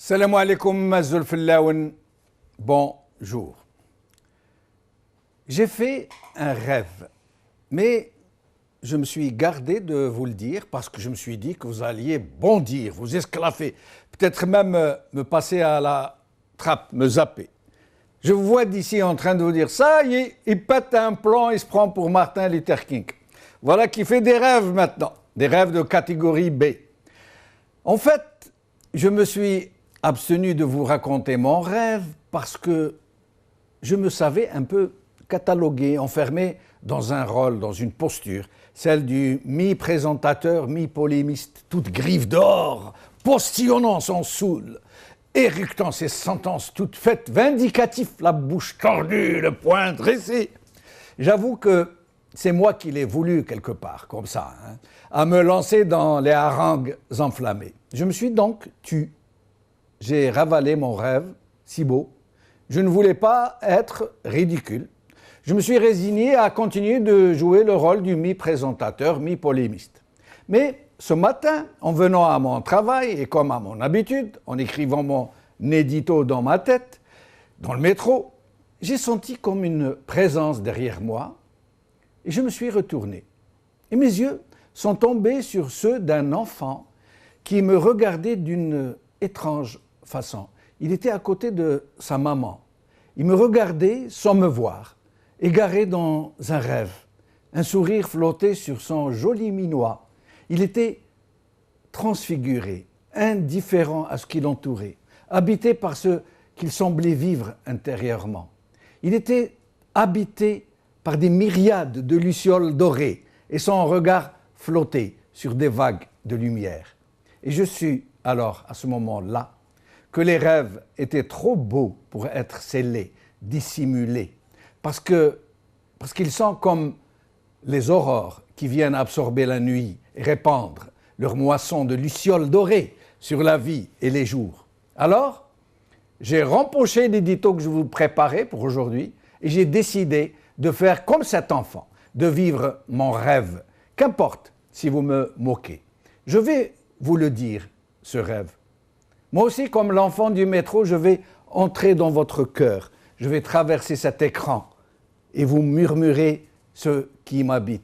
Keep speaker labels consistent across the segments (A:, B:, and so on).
A: Salam alaikum, Zulfillaoun. Bonjour. J'ai fait un rêve, mais je me suis gardé de vous le dire parce que je me suis dit que vous alliez bondir, vous esclaffer, peut-être même me passer à la trappe, me zapper. Je vous vois d'ici en train de vous dire, ça y est, il pète un plomb, il se prend pour Martin Luther King. Voilà qui fait des rêves maintenant, des rêves de catégorie B. En fait, je me suis abstenu de vous raconter mon rêve parce que je me savais un peu catalogué, enfermé dans un rôle, dans une posture, celle du mi-présentateur, mi-polémiste, toute griffe d'or, postillonnant son soûl, éructant ses sentences toutes faites, vindicatif, la bouche tordue, le poing dressé. J'avoue que c'est moi qui l'ai voulu quelque part, comme ça, à me lancer dans les harangues enflammées. Je me suis donc tu. J'ai ravalé mon rêve, si beau. Je ne voulais pas être ridicule. Je me suis résigné à continuer de jouer le rôle du mi-présentateur, mi-polémiste. Mais ce matin, en venant à mon travail, et comme à mon habitude, en écrivant mon édito dans ma tête, dans le métro, j'ai senti comme une présence derrière moi, et je me suis retourné. Et mes yeux sont tombés sur ceux d'un enfant qui me regardait d'une étrange façon. Il était à côté de sa maman. Il me regardait sans me voir, égaré dans un rêve. Un sourire flottait sur son joli minois. Il était transfiguré, indifférent à ce qui l'entourait, habité par ce qu'il semblait vivre intérieurement. Il était habité par des myriades de lucioles dorées et son regard flottait sur des vagues de lumière. Et je suis alors, à ce moment-là, que les rêves étaient trop beaux pour être scellés, dissimulés, parce qu'ils sont comme les aurores qui viennent absorber la nuit et répandre leur moisson de lucioles dorées sur la vie et les jours. Alors, j'ai rempoché l'édito que je vous préparais pour aujourd'hui et j'ai décidé de faire comme cet enfant, de vivre mon rêve, qu'importe si vous me moquez. Je vais vous le dire, ce rêve. Moi aussi, comme l'enfant du métro, je vais entrer dans votre cœur. Je vais traverser cet écran et vous murmurer ce qui m'habite.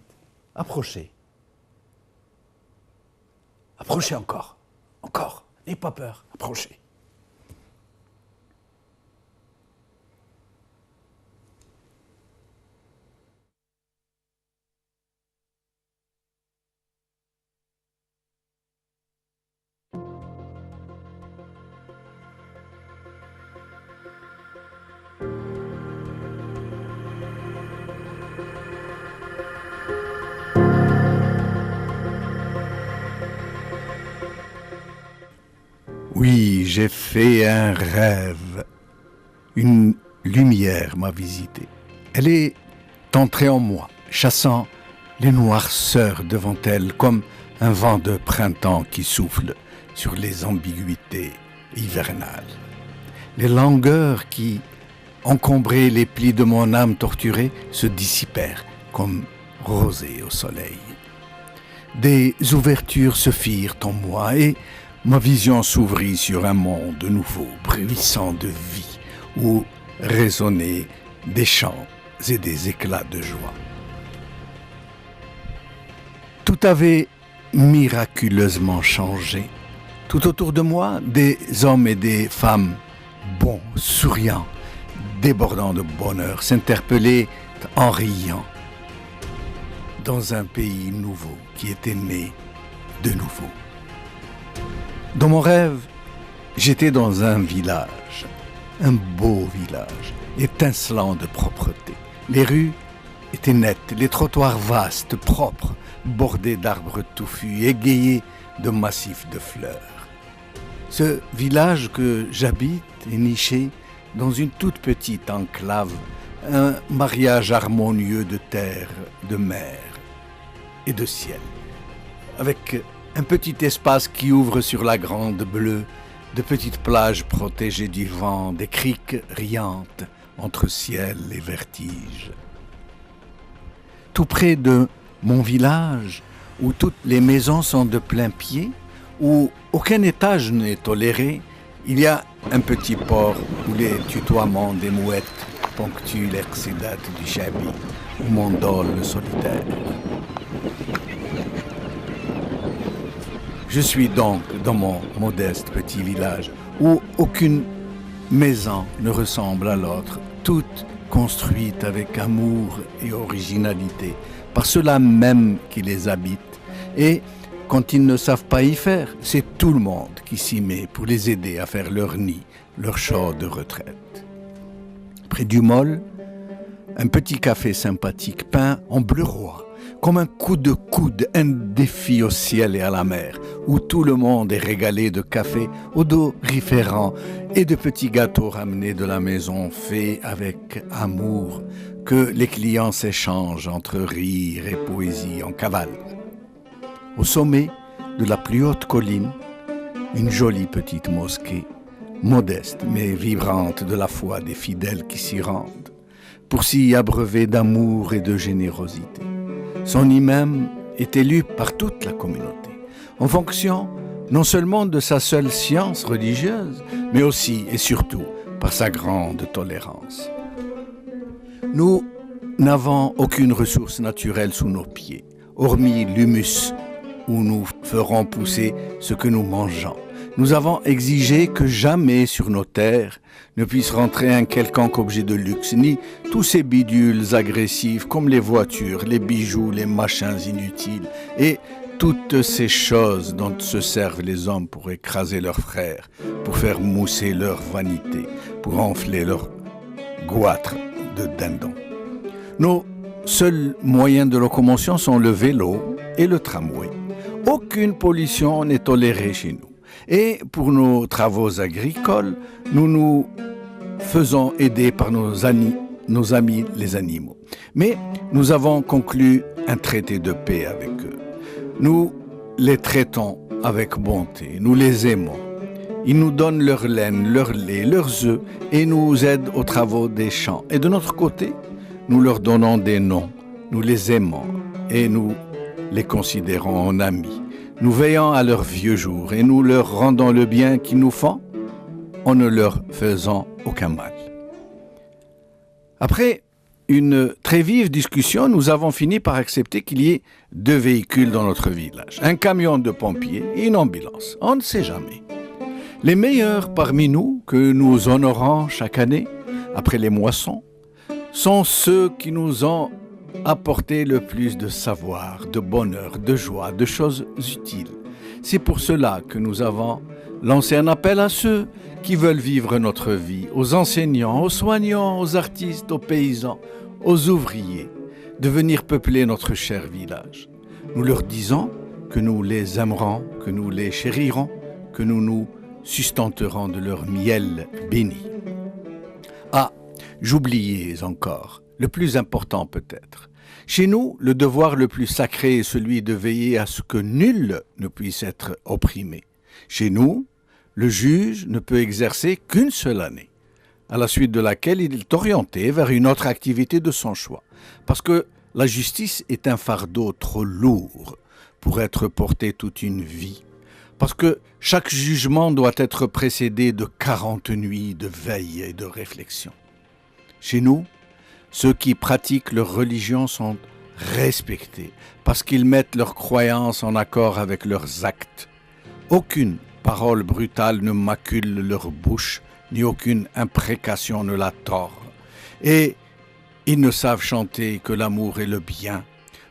A: Approchez. Approchez encore. Encore. N'ayez pas peur. Approchez.
B: Oui, j'ai fait un rêve. Une lumière m'a visité. Elle est entrée en moi, chassant les noirceurs devant elle, comme un vent de printemps qui souffle sur les ambiguïtés hivernales. Les langueurs qui encombraient les plis de mon âme torturée se dissipèrent comme rosée au soleil. Des ouvertures se firent en moi et ma vision s'ouvrit sur un monde nouveau, bruissant de vie, où résonnaient des chants et des éclats de joie. Tout avait miraculeusement changé. Tout autour de moi, des hommes et des femmes bons, souriants, débordant de bonheur, s'interpellaient en riant dans un pays nouveau qui était né de nouveau. Dans mon rêve, j'étais dans un village, un beau village, étincelant de propreté. Les rues étaient nettes, les trottoirs vastes, propres, bordés d'arbres touffus, égayés de massifs de fleurs. Ce village que j'habite est niché dans une toute petite enclave, un mariage harmonieux de terre, de mer et de ciel, avec un petit espace qui ouvre sur la grande bleue, de petites plages protégées du vent, des criques riantes entre ciel et vertige. Tout près de mon village, où toutes les maisons sont de plein pied, où aucun étage n'est toléré, Il y a un petit port où les tutoiements des mouettes ponctuent l'excédate du chabi, où m'endort le solitaire. Je suis donc dans mon modeste petit village où aucune maison ne ressemble à l'autre, toutes construites avec amour et originalité, par ceux-là même qui les habitent. Et quand ils ne savent pas y faire, c'est tout le monde qui s'y met pour les aider à faire leur nid, leur champ de retraite. Près du môle, un petit café sympathique peint en bleu roi, comme un coup de coude, un défi au ciel et à la mer, où tout le monde est régalé de café odoriférant et de petits gâteaux ramenés de la maison, faits avec amour, que les clients s'échangent entre rire et poésie en cavale. Au sommet de la plus haute colline, une jolie petite mosquée, modeste mais vibrante de la foi des fidèles qui s'y rendent, pour s'y abreuver d'amour et de générosité. Son imam est élu par toute la communauté, en fonction non seulement de sa seule science religieuse, mais aussi et surtout par sa grande tolérance. Nous n'avons aucune ressource naturelle sous nos pieds, hormis l'humus où nous ferons pousser ce que nous mangeons. Nous avons exigé que jamais sur nos terres ne puisse rentrer un quelconque objet de luxe, ni tous ces bidules agressifs comme les voitures, les bijoux, les machins inutiles et toutes ces choses dont se servent les hommes pour écraser leurs frères, pour faire mousser leur vanité, pour enfler leur goitre de dindon. Nos seuls moyens de locomotion sont le vélo et le tramway. Aucune pollution n'est tolérée chez nous. Et pour nos travaux agricoles, nous nous faisons aider par nos amis les animaux. Mais nous avons conclu un traité de paix avec eux. Nous les traitons avec bonté, nous les aimons. Ils nous donnent leur laine, leur lait, leurs œufs et nous aident aux travaux des champs. Et de notre côté, nous leur donnons des noms, nous les aimons et nous les considérons en amis. Nous veillons à leurs vieux jours et nous leur rendons le bien qu'ils nous font en ne leur faisant aucun mal. Après une très vive discussion, nous avons fini par accepter qu'il y ait 2 véhicules dans notre village. Un camion de pompiers et une ambulance. On ne sait jamais. Les meilleurs parmi nous, que nous honorons chaque année, après les moissons, sont ceux qui nous ont apporté le plus de savoir, de bonheur, de joie, de choses utiles. C'est pour cela que nous avons lancé un appel à ceux qui veulent vivre notre vie, aux enseignants, aux soignants, aux artistes, aux paysans, aux ouvriers, de venir peupler notre cher village. Nous leur disons que nous les aimerons, que nous les chérirons, que nous nous sustenterons de leur miel béni. Ah, j'oubliais encore, le plus important peut-être. Chez nous, le devoir le plus sacré est celui de veiller à ce que nul ne puisse être opprimé. Chez nous, le juge ne peut exercer qu'une seule année, à la suite de laquelle il est orienté vers une autre activité de son choix. Parce que la justice est un fardeau trop lourd pour être porté toute une vie. Parce que chaque jugement doit être précédé de 40 nuits de veille et de réflexion. Chez nous, ceux qui pratiquent leur religion sont respectés parce qu'ils mettent leurs croyances en accord avec leurs actes. Aucune parole brutale ne macule leur bouche, ni aucune imprécation ne la tord. Et ils ne savent chanter que l'amour et le bien.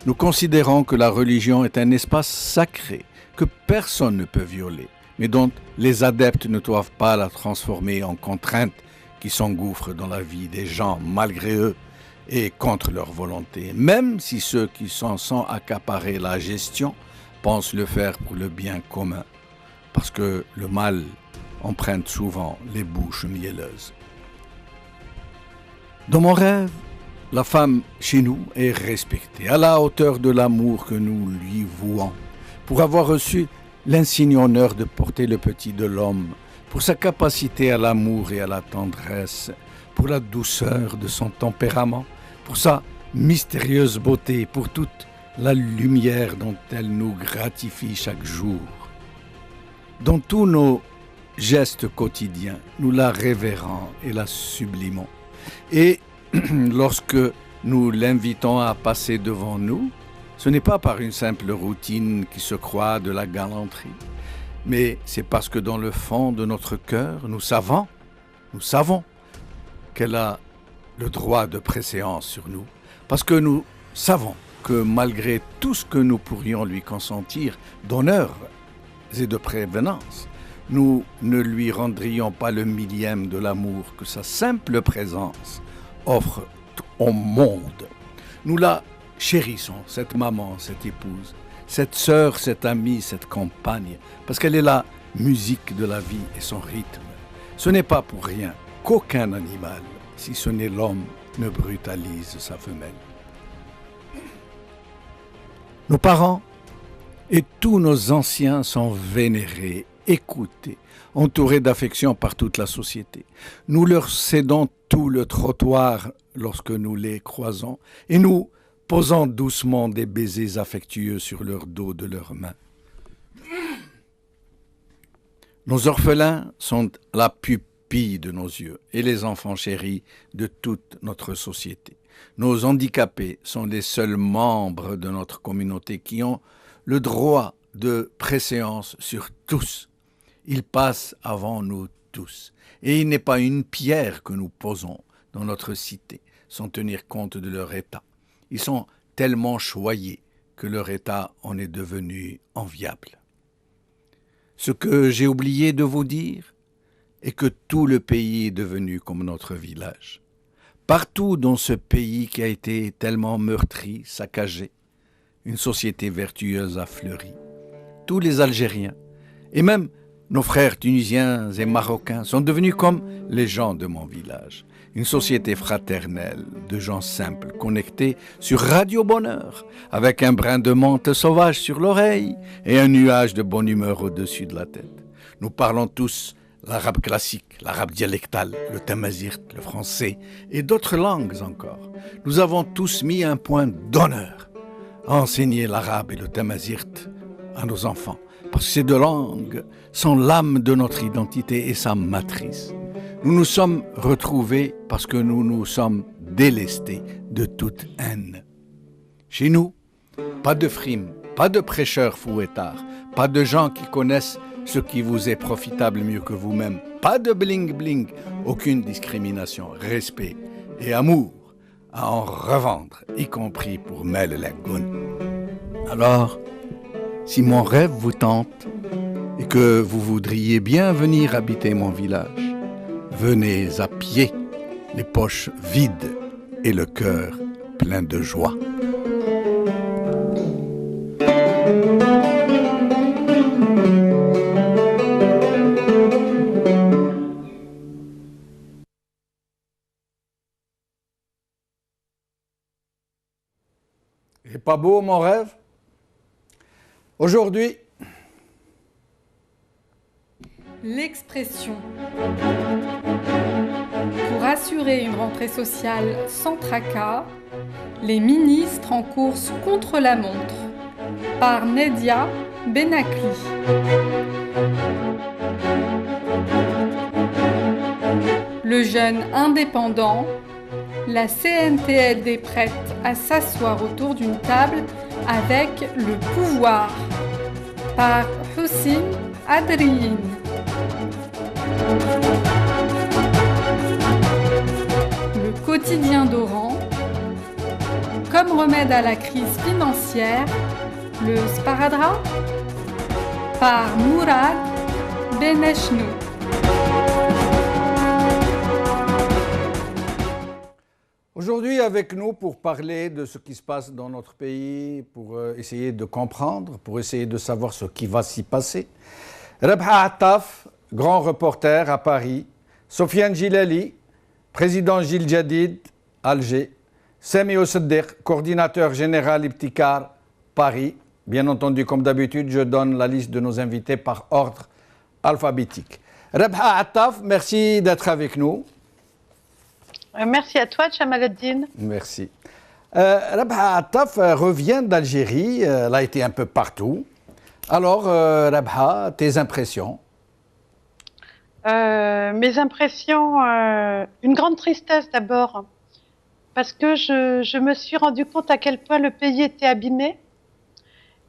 B: Nous considérons que la religion est un espace sacré, que personne ne peut violer, mais dont les adeptes ne doivent pas la transformer en contrainte qui s'engouffrent dans la vie des gens malgré eux et contre leur volonté, même si ceux qui s'en sont accaparés la gestion pensent le faire pour le bien commun, parce que le mal emprunte souvent les bouches mielleuses. Dans mon rêve, la femme chez nous est respectée à la hauteur de l'amour que nous lui vouons, pour avoir reçu l'insigne honneur de porter le petit de l'homme, pour sa capacité à l'amour et à la tendresse, pour la douceur de son tempérament, pour sa mystérieuse beauté, pour toute la lumière dont elle nous gratifie chaque jour. Dans tous nos geste quotidien, nous la révérons et la sublimons. Et lorsque nous l'invitons à passer devant nous, ce n'est pas par une simple routine qui se croit de la galanterie, mais c'est parce que dans le fond de notre cœur, nous savons qu'elle a le droit de préséance sur nous, parce que nous savons que malgré tout ce que nous pourrions lui consentir d'honneur et de prévenance, nous ne lui rendrions pas le millième de l'amour que sa simple présence offre au monde. Nous la chérissons, cette maman, cette épouse, cette sœur, cette amie, cette compagne, parce qu'elle est la musique de la vie et son rythme. Ce n'est pas pour rien qu'aucun animal, si ce n'est l'homme, ne brutalise sa femelle. Nos parents et tous nos anciens sont vénérés, écoutés, entourés d'affection par toute la société. Nous leur cédons tout le trottoir lorsque nous les croisons et nous posons doucement des baisers affectueux sur leur dos de leurs mains. Nos orphelins sont la pupille de nos yeux et les enfants chéris de toute notre société. Nos handicapés sont les seuls membres de notre communauté qui ont le droit de préséance sur tous. Ils passent avant nous tous. Et il n'est pas une pierre que nous posons dans notre cité sans tenir compte de leur état. Ils sont tellement choyés que leur état en est devenu enviable. Ce que j'ai oublié de vous dire est que tout le pays est devenu comme notre village. Partout dans ce pays qui a été tellement meurtri, saccagé, une société vertueuse a fleuri. Tous les Algériens, et même nos frères tunisiens et marocains, sont devenus comme les gens de mon village. Une société fraternelle, de gens simples, connectés sur Radio Bonheur, avec un brin de menthe sauvage sur l'oreille et un nuage de bonne humeur au-dessus de la tête. Nous parlons tous l'arabe classique, l'arabe dialectal, le tamazight, le français et d'autres langues encore. Nous avons tous mis un point d'honneur à enseigner l'arabe et le tamazight à nos enfants, parce que ces deux langues sont l'âme de notre identité et sa matrice. Nous nous sommes retrouvés parce que nous nous sommes délestés de toute haine. Chez nous, pas de frimes, pas de prêcheurs fouettards, pas de gens qui connaissent ce qui vous est profitable mieux que vous-même, pas de bling-bling, aucune discrimination, respect et amour à en revendre, y compris pour Mel Lagoun. Alors, si mon rêve vous tente et que vous voudriez bien venir habiter mon village, venez à pied, les poches vides et le cœur plein de joie.
A: Et pas beau mon rêve? Aujourd'hui,
C: l'expression. Pour assurer une rentrée sociale sans tracas, les ministres en course contre la montre, par Nedia Benakli. Le jeune indépendant, la CNTLD prête à s'asseoir autour d'une table avec le pouvoir, par Hussein Adrien. Le quotidien d'Oran, comme remède à la crise financière, le sparadrap, par Mourad Benechnou.
A: Aujourd'hui avec nous pour parler de ce qui se passe dans notre pays, pour essayer de comprendre, pour essayer de savoir ce qui va s'y passer. Rebha Attaf, grand reporter à Paris, Sofiane Gilali, président Gil Jadid, Alger, Sami Oseddiq, coordinateur général Ibtikar, Paris. Bien entendu, comme d'habitude, je donne la liste de nos invités par ordre alphabétique. Rebha Attaf, merci d'être avec nous.
D: Merci à toi, Jamal Ad-Din.
A: Merci. Rebha Attaf revient d'Algérie, elle a été un peu partout. Alors, Rebha, tes impressions?
D: Mes impressions, une grande tristesse d'abord, parce que je me suis rendu compte à quel point le pays était abîmé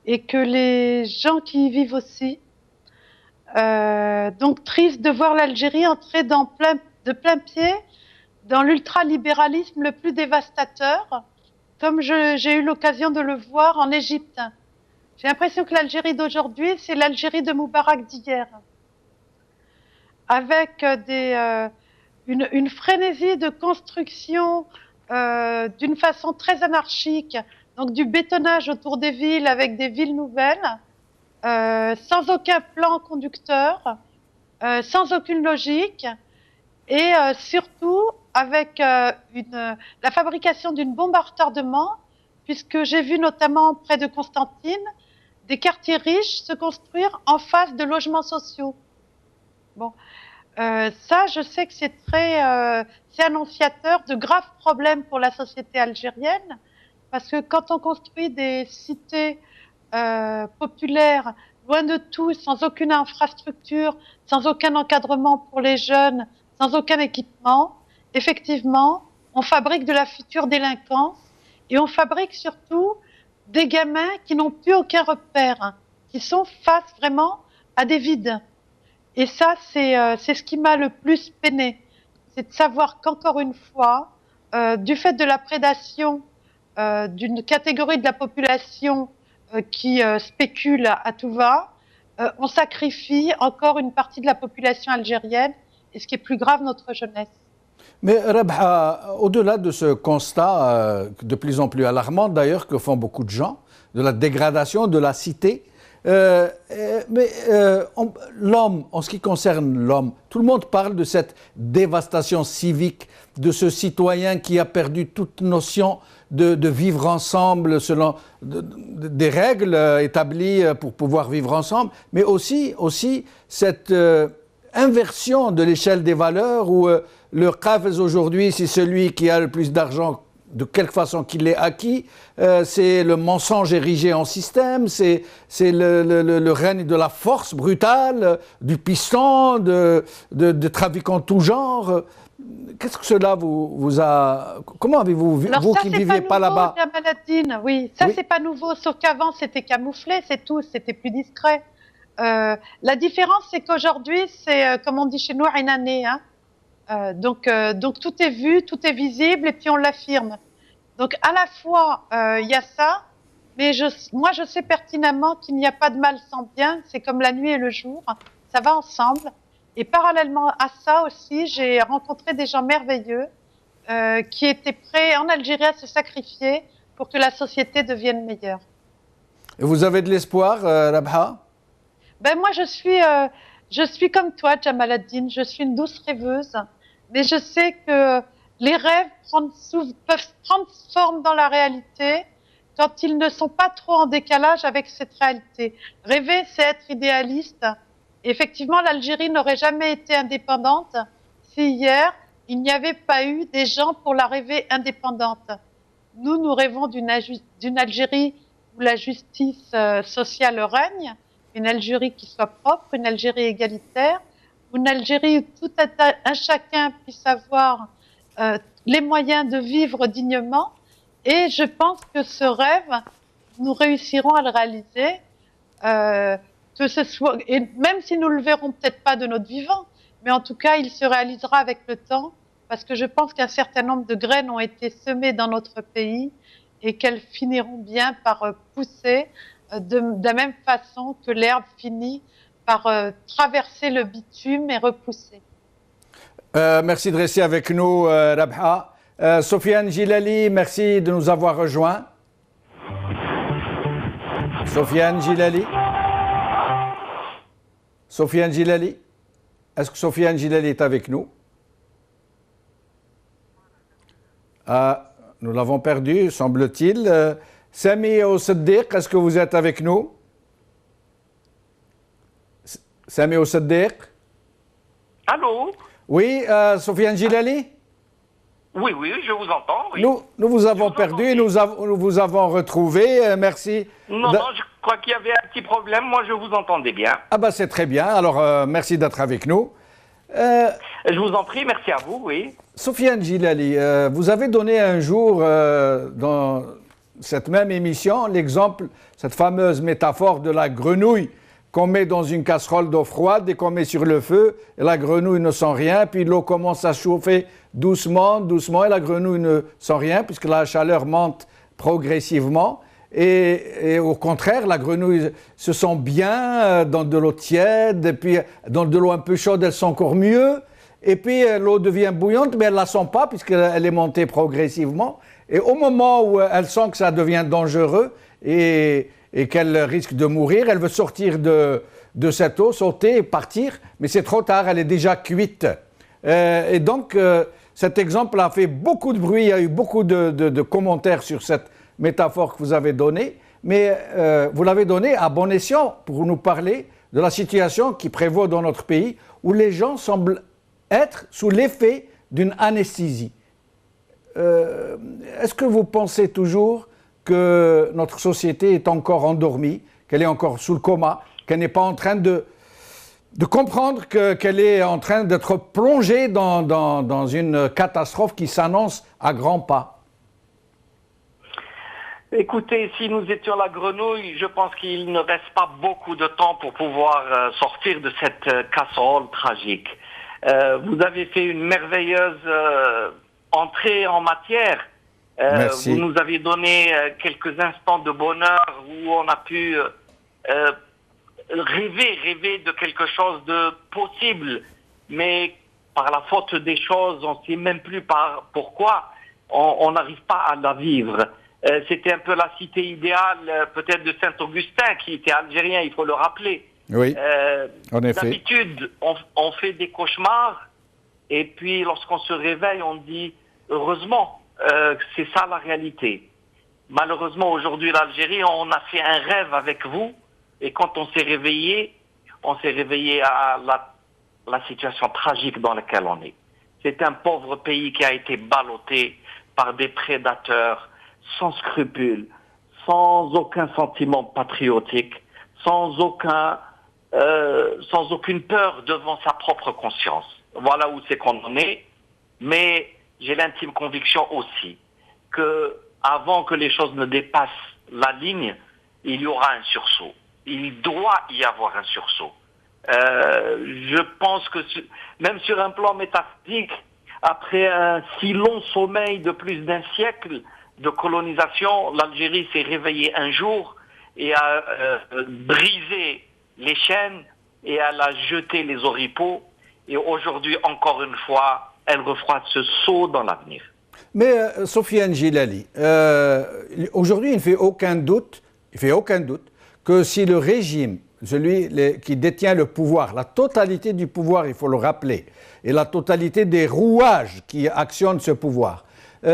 D: et que les gens qui y vivent aussi. Donc triste de voir l'Algérie entrer de plein pied dans l'ultralibéralisme le plus dévastateur, comme j'ai eu l'occasion de le voir en Égypte. J'ai l'impression que l'Algérie d'aujourd'hui, c'est l'Algérie de Moubarak d'hier, avec une frénésie de construction d'une façon très anarchique, donc du bétonnage autour des villes avec des villes nouvelles, sans aucun plan conducteur, sans aucune logique, et surtout avec la fabrication d'une bombe à retardement, puisque j'ai vu notamment près de Constantine des quartiers riches se construire en face de logements sociaux. Bon, ça, je sais que c'est annonciateur de graves problèmes pour la société algérienne, parce que quand on construit des cités populaires, loin de tout, sans aucune infrastructure, sans aucun encadrement pour les jeunes, sans aucun équipement, effectivement, on fabrique de la future délinquance et on fabrique surtout des gamins qui n'ont plus aucun repère, qui sont face vraiment à des vides. Et ça, c'est ce qui m'a le plus peiné. C'est de savoir qu'encore une fois, du fait de la prédation d'une catégorie de la population qui spécule à tout va, on sacrifie encore une partie de la population algérienne et ce qui est plus grave, notre jeunesse.
A: Mais Rabha, au-delà de ce constat de plus en plus alarmant d'ailleurs que font beaucoup de gens, de la dégradation de la cité, l'homme, en ce qui concerne l'homme, tout le monde parle de cette dévastation civique, de ce citoyen qui a perdu toute notion de vivre ensemble selon des règles établies pour pouvoir vivre ensemble, mais aussi cette inversion de l'échelle des valeurs où le Qafez aujourd'hui, c'est celui qui a le plus d'argent de quelque façon qu'il l'ait acquis, c'est le mensonge érigé en système, c'est le règne de la force brutale, du piston, de trafiquants de tout genre. Qu'est-ce que cela vous a... Comment avez-vous vu, vous qui ne viviez pas là-bas?
D: Oui, ça c'est pas nouveau, sauf qu'avant c'était camouflé, c'est tout, c'était plus discret. La différence c'est qu'aujourd'hui c'est, comme on dit chez nous, inané, hein. Donc tout est vu, tout est visible et puis on l'affirme. Donc à la fois il y a ça, mais moi je sais pertinemment qu'il n'y a pas de mal sans bien, c'est comme la nuit et le jour, ça va ensemble. Et parallèlement à ça aussi, j'ai rencontré des gens merveilleux qui étaient prêts en Algérie à se sacrifier pour que la société devienne meilleure.
A: Et vous avez de l'espoir, Rabha?
D: Ben moi je suis comme toi, Jamal ad-Din, je suis une douce rêveuse. Mais je sais que les rêves peuvent prendre forme dans la réalité quand ils ne sont pas trop en décalage avec cette réalité. Rêver, c'est être idéaliste. Effectivement, l'Algérie n'aurait jamais été indépendante si hier, il n'y avait pas eu des gens pour la rêver indépendante. Nous rêvons d'une Algérie où la justice sociale règne, une Algérie qui soit propre, une Algérie égalitaire, une Algérie où tout un chacun puisse avoir les moyens de vivre dignement. Et je pense que ce rêve, nous réussirons à le réaliser, que ce soit, et même si nous le verrons peut-être pas de notre vivant, mais en tout cas, il se réalisera avec le temps, parce que je pense qu'un certain nombre de graines ont été semées dans notre pays et qu'elles finiront bien par pousser de la même façon que l'herbe finit par traverser le bitume et repousser.
A: Merci de rester avec nous, Rabha. Sofiane Gilali, merci de nous avoir rejoints. Sofiane Gilali. Sofiane Gilali. Est-ce que Sofiane Gilali est avec nous? Nous l'avons perdu, semble-t-il. Sami Oussaddiq, est-ce que vous êtes avec nous? Sami Oussaddiq.
E: Allô?
A: Oui, Sofiane Gilali?
E: Oui, je vous entends. Oui.
A: Nous vous avons perdu et nous vous avons retrouvé. Merci.
E: Non, je crois qu'il y avait un petit problème. Moi, je vous entendais bien.
A: Ah ben c'est très bien. Alors, merci d'être avec nous.
E: Je vous en prie, merci à vous, oui.
A: Sofiane Gilali, vous avez donné un jour dans cette même émission l'exemple, cette fameuse métaphore de la grenouille qu'on met dans une casserole d'eau froide et qu'on met sur le feu, et la grenouille ne sent rien, puis l'eau commence à chauffer doucement, doucement, et la grenouille ne sent rien, puisque la chaleur monte progressivement. Et au contraire, la grenouille se sent bien dans de l'eau tiède, et puis dans de l'eau un peu chaude, elle sent encore mieux. Et puis l'eau devient bouillante, mais elle ne la sent pas, puisqu'elle est montée progressivement. Et au moment où elle sent que ça devient dangereux et qu'elle risque de mourir, elle veut sortir de cette eau, sauter et partir, mais c'est trop tard, elle est déjà cuite. Et donc, cet exemple a fait beaucoup de bruit, il y a eu beaucoup de commentaires sur cette métaphore que vous avez donnée, mais vous l'avez donnée à bon escient pour nous parler de la situation qui prévaut dans notre pays, où les gens semblent être sous l'effet d'une anesthésie. Est-ce que vous pensez toujours que notre société est encore endormie, qu'elle est encore sous le coma, qu'elle n'est pas en train de comprendre qu'elle est en train d'être plongée dans une catastrophe qui s'annonce à grands pas?
E: Écoutez, si nous étions la grenouille, je pense qu'il ne reste pas beaucoup de temps pour pouvoir sortir de cette casserole tragique. Vous avez fait une merveilleuse entrée en matière. Vous nous avez donné quelques instants de bonheur où on a pu rêver de quelque chose de possible, mais par la faute des choses, on ne sait même plus pourquoi on n'arrive pas à la vivre. C'était un peu la cité idéale, peut-être de Saint-Augustin, qui était algérien, il faut le rappeler.
A: Oui, en effet.
E: D'habitude, on fait des cauchemars, et puis lorsqu'on se réveille, on dit « heureusement ». C'est ça la réalité. Malheureusement, aujourd'hui, l'Algérie, on a fait un rêve avec vous, et quand on s'est réveillé à la situation tragique dans laquelle on est. C'est un pauvre pays qui a été ballotté par des prédateurs sans scrupules, sans aucun sentiment patriotique, sans aucune peur devant sa propre conscience. Voilà où c'est qu'on en est, mais j'ai l'intime conviction aussi que avant que les choses ne dépassent la ligne, il y aura un sursaut. Il doit y avoir un sursaut. Je pense que même sur un plan métaphysique, après un si long sommeil de plus d'un siècle de colonisation, l'Algérie s'est réveillée un jour et a brisé les chaînes et elle a jeté les oripeaux. Et aujourd'hui, encore une fois, elle refroide ce saut dans l'avenir.
A: Mais Sofiane Gilali, aujourd'hui, il ne fait aucun doute que si le régime, celui qui détient le pouvoir, la totalité du pouvoir, il faut le rappeler, et la totalité des rouages qui actionnent ce pouvoir,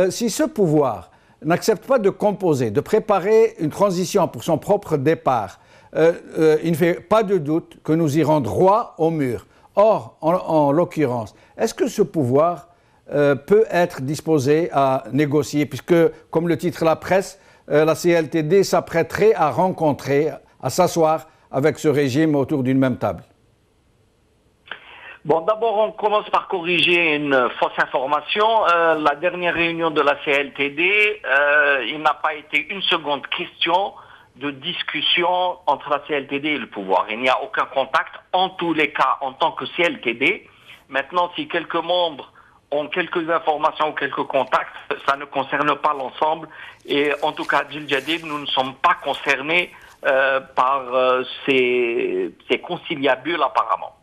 A: si ce pouvoir n'accepte pas de composer, de préparer une transition pour son propre départ, il ne fait pas de doute que nous irons droit au mur. Or, en l'occurrence, est-ce que ce pouvoir peut être disposé à négocier, puisque, comme le titre la presse, la CLTD s'apprêterait à rencontrer, à s'asseoir avec ce régime autour d'une même table?
E: Bon, d'abord, on commence par corriger une fausse information. La dernière réunion de la CLTD, il n'a pas été une seconde question de discussion entre la CLTD et le pouvoir. Il n'y a aucun contact, en tous les cas, en tant que CLTD. Maintenant, si quelques membres ont quelques informations ou quelques contacts, ça ne concerne pas l'ensemble. Et en tout cas, Djil Jadid, nous ne sommes pas concernés par ces conciliabules apparemment.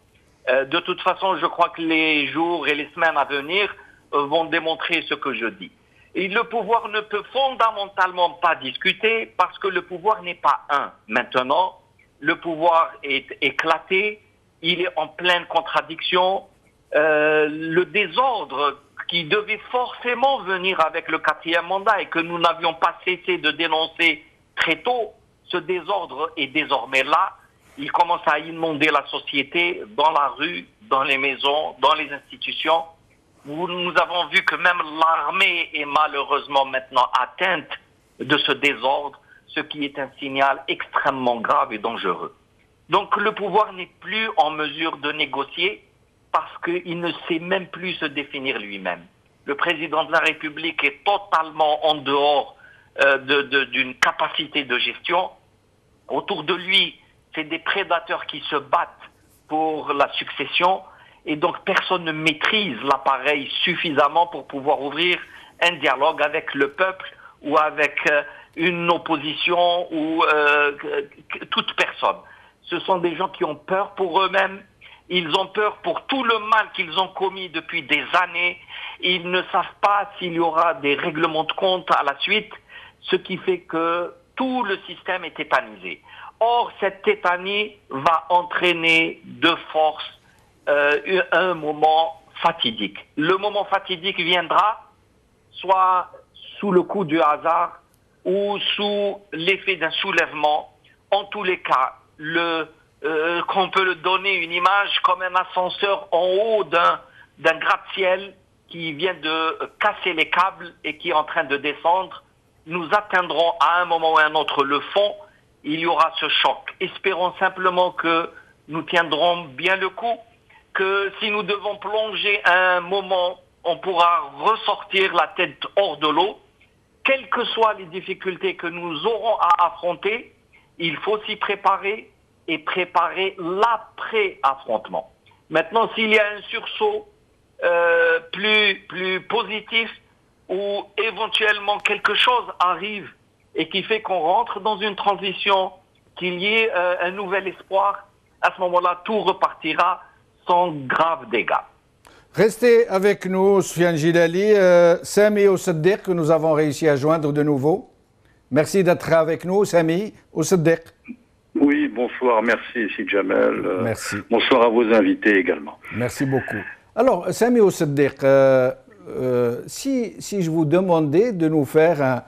E: De toute façon, je crois que les jours et les semaines à venir vont démontrer ce que je dis. Et le pouvoir ne peut fondamentalement pas discuter parce que le pouvoir n'est pas un. Maintenant, le pouvoir est éclaté, il est en pleine contradiction. Le désordre qui devait forcément venir avec le 4e mandat et que nous n'avions pas cessé de dénoncer très tôt, ce désordre est désormais là. Il commence à inonder la société dans la rue, dans les maisons, dans les institutions. Nous avons vu que même l'armée est malheureusement maintenant atteinte de ce désordre, ce qui est un signal extrêmement grave et dangereux. Donc le pouvoir n'est plus en mesure de négocier parce qu'il ne sait même plus se définir lui-même. Le président de la République est totalement en dehors d'une capacité de gestion. Autour de lui, c'est des prédateurs qui se battent pour la succession et donc personne ne maîtrise l'appareil suffisamment pour pouvoir ouvrir un dialogue avec le peuple ou avec une opposition ou toute personne. Ce sont des gens qui ont peur pour eux-mêmes, ils ont peur pour tout le mal qu'ils ont commis depuis des années, ils ne savent pas s'il y aura des règlements de compte à la suite, ce qui fait que tout le système est tétanisé. Or, cette tétanie va entraîner de force un moment fatidique. Le moment fatidique viendra soit sous le coup du hasard ou sous l'effet d'un soulèvement. En tous les cas, qu'on peut le donner une image comme un ascenseur en haut d'un gratte-ciel qui vient de casser les câbles et qui est en train de descendre. Nous atteindrons à un moment ou à un autre le fond. Il y aura ce choc. Espérons simplement que nous tiendrons bien le coup, que si nous devons plonger à un moment, on pourra ressortir la tête hors de l'eau. Quelles que soient les difficultés que nous aurons à affronter, il faut s'y préparer et préparer l'après-affrontement. Maintenant, s'il y a un sursaut plus positif ou éventuellement quelque chose arrive et qui fait qu'on rentre dans une transition, qu'il y ait un nouvel espoir, à ce moment-là, tout repartira sans graves dégâts.
A: Restez avec nous, Soufiane Jilali. Sami Ousseddiq, que nous avons réussi à joindre de nouveau. Merci d'être avec nous, Sami Ousseddiq.
F: Oui, bonsoir, merci, Sid Jamel.
A: Merci.
F: Bonsoir à vos invités également.
A: Merci beaucoup. Alors, Sami Ousseddiq, si je vous demandais de nous faire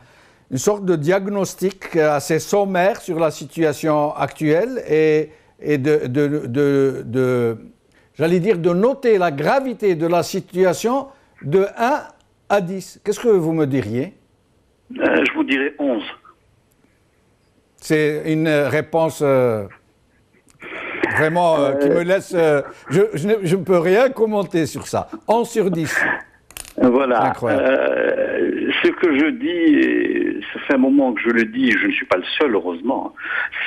A: une sorte de diagnostic assez sommaire sur la situation actuelle et j'allais dire de noter la gravité de la situation de 1 à 10, qu'est-ce que vous me diriez?
F: Je vous dirais 11.
A: C'est une réponse vraiment qui me laisse... je ne peux rien commenter sur ça. 11 sur 10.
F: Voilà. Ce que je dis, et ça fait un moment que je le dis, et je ne suis pas le seul, heureusement,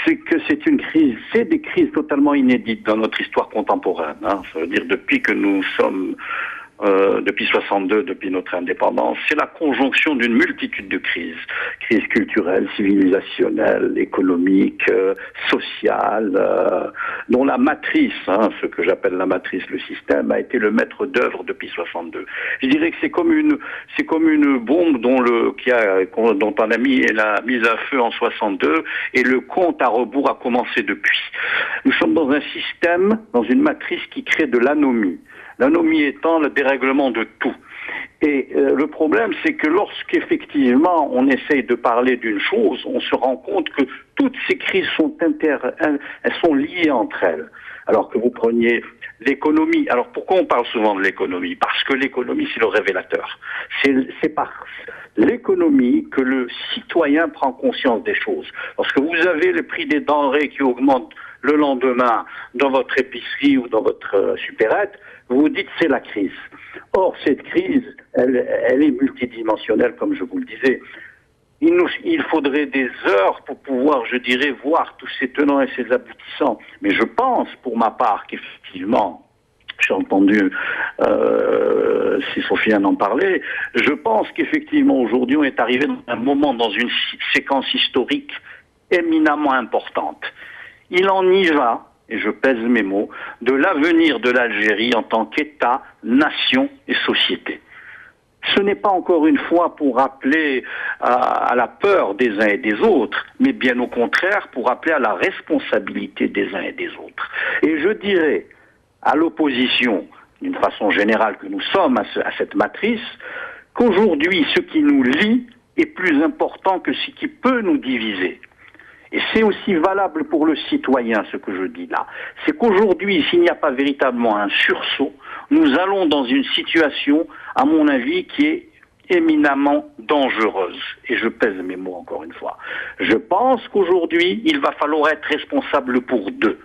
F: c'est que c'est une crise, c'est des crises totalement inédites dans notre histoire contemporaine. Hein. Ça veut dire depuis que nous sommes... depuis 62, depuis notre indépendance, c'est la conjonction d'une multitude de crises. Crises culturelles, civilisationnelles, économiques, sociales, dont la matrice, ce que j'appelle la matrice, le système, a été le maître d'œuvre depuis 62. Je dirais que c'est comme une bombe dont on a mis la mise à feu en 62 et le compte à rebours a commencé depuis. Nous sommes dans un système, dans une matrice qui crée de l'anomie. L'anomie étant le dérèglement de tout. Et le problème, c'est que lorsqu'effectivement on essaye de parler d'une chose, on se rend compte que toutes ces crises elles sont liées entre elles. Alors que vous preniez l'économie. Alors pourquoi on parle souvent de l'économie? Parce que l'économie, c'est le révélateur. C'est par l'économie que le citoyen prend conscience des choses. Lorsque vous avez le prix des denrées qui augmente le lendemain dans votre épicerie ou dans votre supérette, vous vous dites c'est la crise. Or, cette crise, elle est multidimensionnelle, comme je vous le disais. Il faudrait des heures pour pouvoir, je dirais, voir tous ces tenants et ces aboutissants. Mais je pense, pour ma part, qu'effectivement, j'ai entendu si Sofiane en parlait, je pense qu'effectivement, aujourd'hui, on est arrivé dans un moment, dans une séquence historique éminemment importante. Il en y va, et je pèse mes mots, de l'avenir de l'Algérie en tant qu'État, nation et société. Ce n'est pas encore une fois pour rappeler à la peur des uns et des autres, mais bien au contraire pour rappeler à la responsabilité des uns et des autres. Et je dirais à l'opposition, d'une façon générale que nous sommes à cette matrice, qu'aujourd'hui ce qui nous lie est plus important que ce qui peut nous diviser. Et c'est aussi valable pour le citoyen, ce que je dis là. C'est qu'aujourd'hui, s'il n'y a pas véritablement un sursaut, nous allons dans une situation, à mon avis, qui est éminemment dangereuse. Et je pèse mes mots encore une fois. Je pense qu'aujourd'hui, il va falloir être responsable pour deux.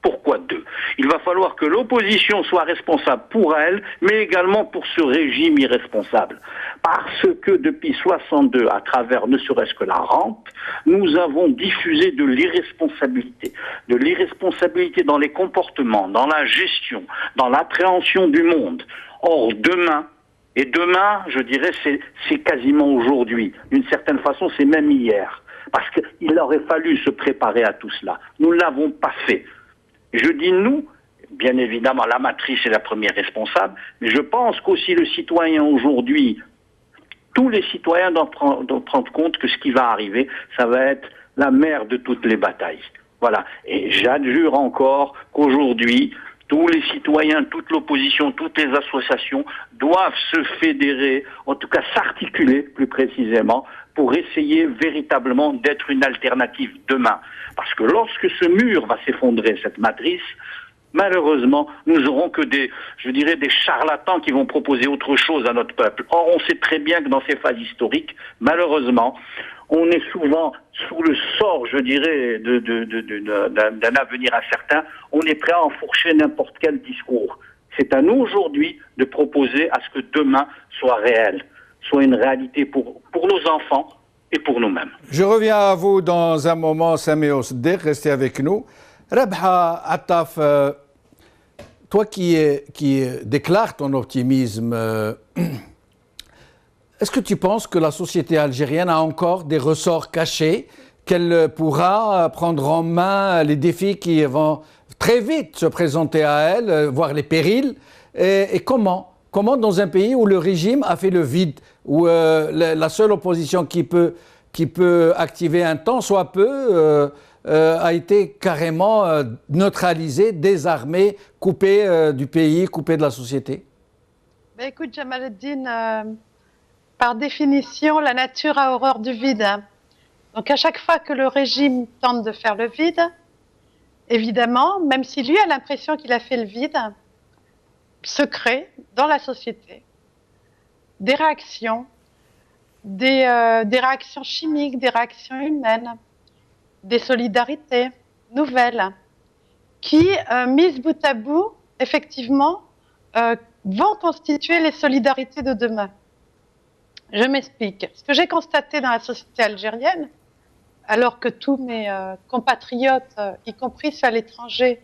F: Pourquoi 2? Il va falloir que l'opposition soit responsable pour elle, mais également pour ce régime irresponsable. Parce que depuis 62, à travers ne serait-ce que la rente, nous avons diffusé de l'irresponsabilité. De l'irresponsabilité dans les comportements, dans la gestion, dans l'appréhension du monde. Or, demain, et demain, je dirais, c'est quasiment aujourd'hui. D'une certaine façon, c'est même hier. Parce qu'il aurait fallu se préparer à tout cela. Nous ne l'avons pas fait. Je dis nous, bien évidemment, la matrice est la première responsable, mais je pense qu'aussi le citoyen aujourd'hui, tous les citoyens doivent prendre compte que ce qui va arriver, ça va être la mère de toutes les batailles. Voilà. Et j'adjure encore qu'aujourd'hui, tous les citoyens, toute l'opposition, toutes les associations doivent se fédérer, en tout cas s'articuler plus précisément, pour essayer véritablement d'être une alternative demain. Parce que lorsque ce mur va s'effondrer, cette matrice, malheureusement, nous aurons que des charlatans qui vont proposer autre chose à notre peuple. Or, on sait très bien que dans ces phases historiques, malheureusement, on est souvent sous le sort, je dirais, d'un avenir incertain. On est prêt à enfourcher n'importe quel discours. C'est à nous aujourd'hui de proposer à ce que demain soit réel, soit une réalité pour nos enfants et pour nous-mêmes.
A: Je reviens à vous dans un moment, Saméo Seddiq, restez avec nous. Rabha Attaf, toi qui déclares ton optimisme, est-ce que tu penses que la société algérienne a encore des ressorts cachés, qu'elle pourra prendre en main les défis qui vont très vite se présenter à elle, voire les périls, et comment dans un pays où le régime a fait le vide, où la seule opposition qui peut activer un temps soit peu a été carrément neutralisée, désarmée, coupée du pays, coupée de la société?
D: Ben écoute, Jamal el-Din, par définition, la nature a horreur du vide. Donc à chaque fois que le régime tente de faire le vide, évidemment, même si lui a l'impression qu'il a fait le vide, se créent dans la société des réactions, des réactions chimiques, des réactions humaines, des solidarités nouvelles qui, mises bout à bout, effectivement, vont constituer les solidarités de demain. Je m'explique. Ce que j'ai constaté dans la société algérienne, alors que tous mes compatriotes, y compris ceux à l'étranger,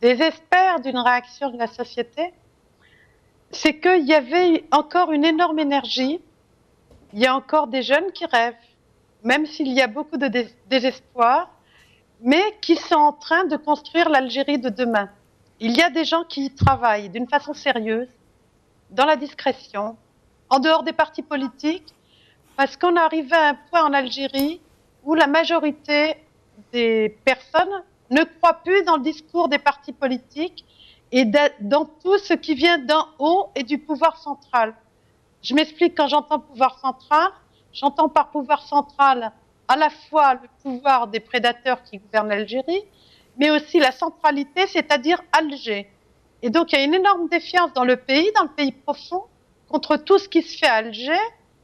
D: désespèrent d'une réaction de la société, c'est qu'il y avait encore une énorme énergie. Il y a encore des jeunes qui rêvent, même s'il y a beaucoup de désespoir, mais qui sont en train de construire l'Algérie de demain. Il y a des gens qui y travaillent d'une façon sérieuse, dans la discrétion, en dehors des partis politiques, parce qu'on est arrivé à un point en Algérie où la majorité des personnes ne croient plus dans le discours des partis politiques et dans tout ce qui vient d'en haut et du pouvoir central. Je m'explique, quand j'entends pouvoir central, j'entends par pouvoir central à la fois le pouvoir des prédateurs qui gouvernent l'Algérie, mais aussi la centralité, c'est-à-dire Alger. Et donc il y a une énorme défiance dans le pays profond, contre tout ce qui se fait à Alger,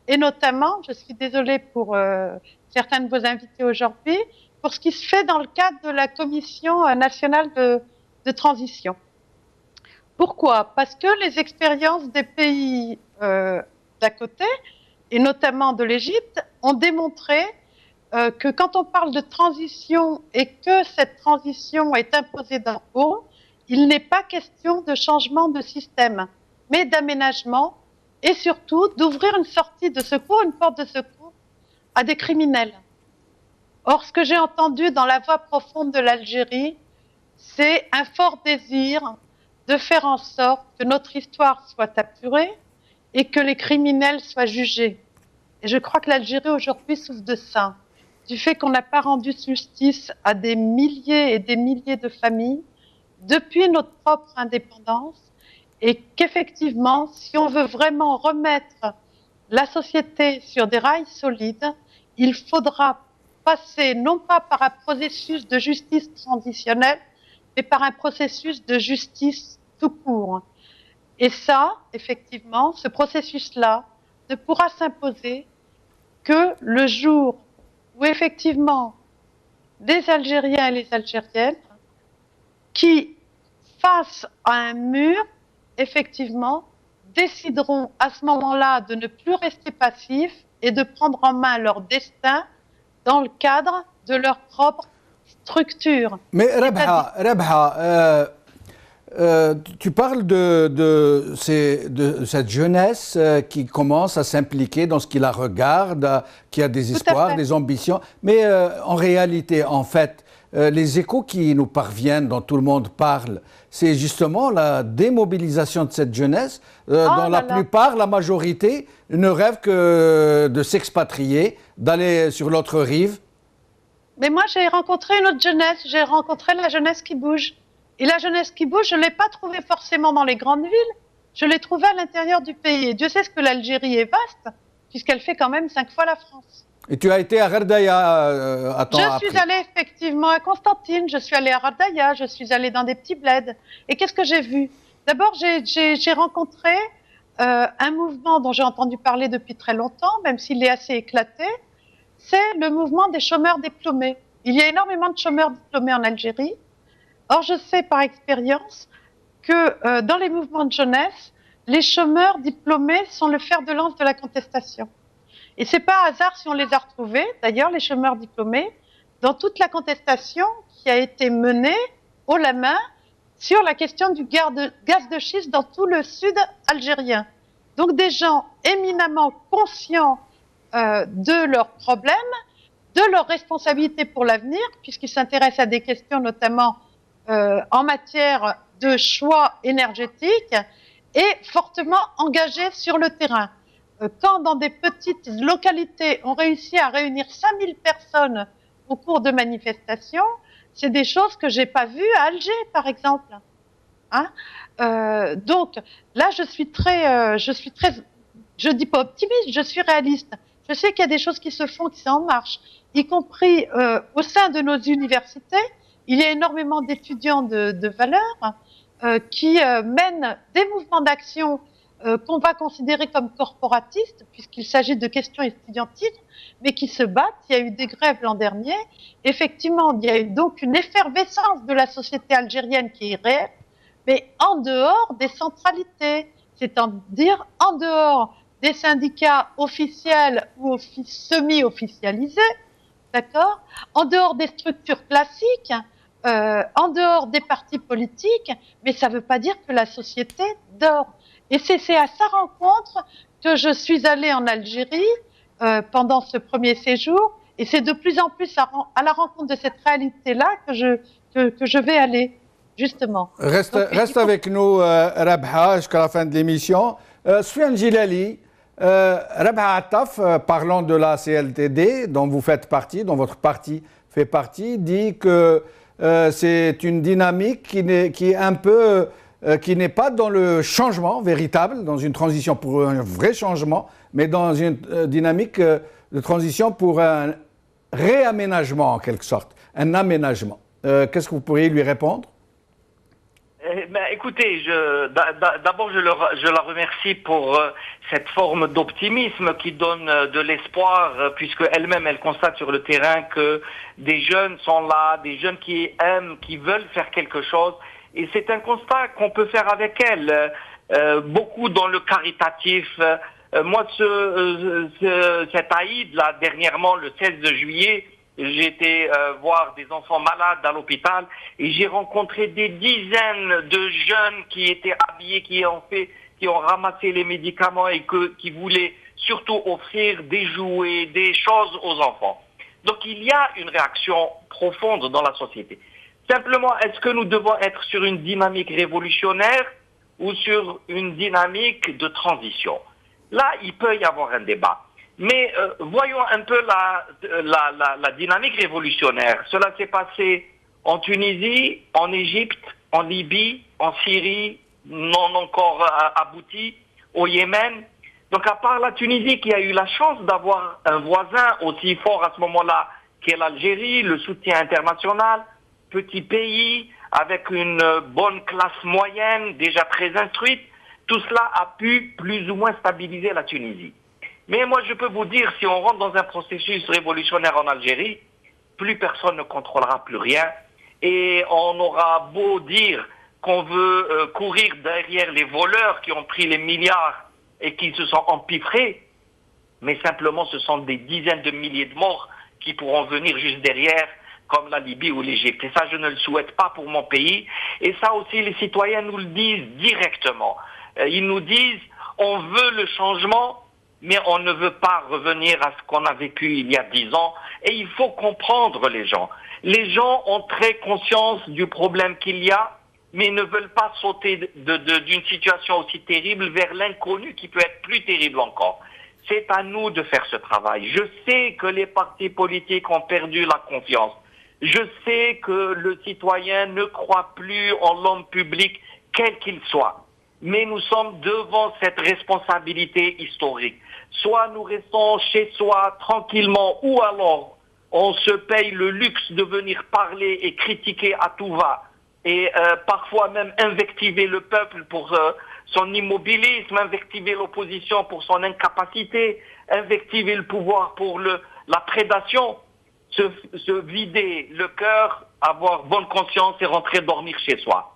D: et notamment, je suis désolée pour certains de vos invités aujourd'hui, pour ce qui se fait dans le cadre de la Commission nationale de transition. Pourquoi? Parce que les expériences des pays d'à côté, et notamment de l'Égypte, ont démontré que quand on parle de transition et que cette transition est imposée d'en haut, il n'est pas question de changement de système, mais d'aménagement et surtout d'ouvrir une sortie de secours, une porte de secours à des criminels. Or, ce que j'ai entendu dans la voix profonde de l'Algérie, c'est un fort désir de faire en sorte que notre histoire soit apurée et que les criminels soient jugés. Et je crois que l'Algérie aujourd'hui souffre de ça, du fait qu'on n'a pas rendu justice à des milliers et des milliers de familles depuis notre propre indépendance, et qu'effectivement, si on veut vraiment remettre la société sur des rails solides, il faudra passer non pas par un processus de justice transitionnelle, mais par un processus de justice tout court. Et ça, effectivement, ce processus-là ne pourra s'imposer que le jour où, effectivement, les Algériens et les Algériennes qui, face à un mur, effectivement, décideront à ce moment-là de ne plus rester passifs et de prendre en main leur destin dans le cadre de leur propre structure.
A: Mais Rabha, tu parles de cette jeunesse qui commence à s'impliquer dans ce qui la regarde, qui a des espoirs, des ambitions. Mais en réalité, en fait, les échos qui nous parviennent, dont tout le monde parle, c'est justement la démobilisation de cette jeunesse, dont la plupart, la majorité, ne rêvent que de s'expatrier, d'aller sur l'autre rive.
D: Mais moi, j'ai rencontré une autre jeunesse, j'ai rencontré la jeunesse qui bouge. Et la jeunesse qui bouge, je ne l'ai pas trouvée forcément dans les grandes villes, je l'ai trouvée à l'intérieur du pays. Et Dieu sait ce que l'Algérie est vaste, puisqu'elle fait quand même 5 fois la France.
A: Et tu as été à Gherdaya à temps après?
D: Je suis allée effectivement à Constantine, je suis allée à Gherdaya, je suis allée dans des petits bleds. Et qu'est-ce que j'ai vu? D'abord, j'ai rencontré un mouvement dont j'ai entendu parler depuis très longtemps, même s'il est assez éclaté, c'est le mouvement des chômeurs diplômés. Il y a énormément de chômeurs diplômés en Algérie. Or, je sais par expérience que dans les mouvements de jeunesse, les chômeurs diplômés sont le fer de lance de la contestation. Et c'est pas hasard si on les a retrouvés, d'ailleurs, les chômeurs diplômés, dans toute la contestation qui a été menée haut la main sur la question du gaz de schiste dans tout le sud algérien. Donc des gens éminemment conscients de leurs problèmes, de leurs responsabilités pour l'avenir, puisqu'ils s'intéressent à des questions notamment en matière de choix énergétiques et fortement engagés sur le terrain. Quand dans des petites localités, on réussit à réunir 5000 personnes au cours de manifestations, c'est des choses que j'ai pas vues à Alger, par exemple. Hein, donc là, je suis très, je dis pas optimiste, je suis réaliste. Je sais qu'il y a des choses qui se font, qui sont en marche, y compris au sein de nos universités. Il y a énormément d'étudiants de valeur qui mènent des mouvements d'action qu'on va considérer comme corporatistes, puisqu'il s'agit de questions étudiantines, mais qui se battent. Il y a eu des grèves l'an dernier. Effectivement, il y a eu donc une effervescence de la société algérienne qui est réelle, mais en dehors des centralités, c'est-à-dire en dehors des syndicats officiels ou semi-officialisés, d'accord, en dehors des structures classiques, en dehors des partis politiques, mais ça ne veut pas dire que la société dort. Et c'est à sa rencontre que je suis allée en Algérie pendant ce premier séjour, et c'est de plus en plus à la rencontre de cette réalité-là que je vais aller, justement.
A: Reste avec nous, Rabha, jusqu'à la fin de l'émission. Soufiane Djilali, Rabha Attaf, parlant de la CLTD, dont vous faites partie, dont votre parti fait partie, dit que c'est une dynamique qui n'est pas dans le changement véritable, dans une transition pour un vrai changement, mais dans une dynamique de transition pour un réaménagement en quelque sorte, un aménagement. Qu'est-ce que vous pourriez lui répondre?
E: Écoutez, d'abord je la remercie pour cette forme d'optimisme qui donne de l'espoir, puisque elle-même elle constate sur le terrain que des jeunes sont là, des jeunes qui aiment, qui veulent faire quelque chose, et c'est un constat qu'on peut faire avec elle. Beaucoup dans le caritatif. Moi, cet Aïd là dernièrement, le 16 juillet. J'ai été voir des enfants malades à l'hôpital et j'ai rencontré des dizaines de jeunes qui étaient habillés, qui ont ramassé les médicaments et qui voulaient surtout offrir des jouets, des choses aux enfants. Donc il y a une réaction profonde dans la société. Simplement, est-ce que nous devons être sur une dynamique révolutionnaire ou sur une dynamique de transition? Là, il peut y avoir un débat. Mais voyons un peu la dynamique révolutionnaire. Cela s'est passé en Tunisie, en Égypte, en Libye, en Syrie, non encore abouti, au Yémen. Donc à part la Tunisie qui a eu la chance d'avoir un voisin aussi fort à ce moment-là qu'est l'Algérie, le soutien international, petit pays avec une bonne classe moyenne, déjà très instruite, tout cela a pu plus ou moins stabiliser la Tunisie. Mais moi, je peux vous dire, si on rentre dans un processus révolutionnaire en Algérie, plus personne ne contrôlera plus rien et on aura beau dire qu'on veut courir derrière les voleurs qui ont pris les milliards et qui se sont empiffrés, mais simplement ce sont des dizaines de milliers de morts qui pourront venir juste derrière, comme la Libye ou l'Égypte. Et ça, je ne le souhaite pas pour mon pays. Et ça aussi, les citoyens nous le disent directement. Ils nous disent, on veut le changement, mais on ne veut pas revenir à ce qu'on a vécu il y a 10 ans. Et il faut comprendre les gens. Les gens ont très conscience du problème qu'il y a, mais ne veulent pas sauter d'une situation aussi terrible vers l'inconnu qui peut être plus terrible encore. C'est à nous de faire ce travail. Je sais que les partis politiques ont perdu la confiance. Je sais que le citoyen ne croit plus en l'homme public, quel qu'il soit. Mais nous sommes devant cette responsabilité historique. Soit nous restons chez soi tranquillement, ou alors on se paye le luxe de venir parler et critiquer à tout va. Et parfois même invectiver le peuple pour son immobilisme, invectiver l'opposition pour son incapacité, invectiver le pouvoir pour la prédation, se vider le cœur, avoir bonne conscience et rentrer dormir chez soi.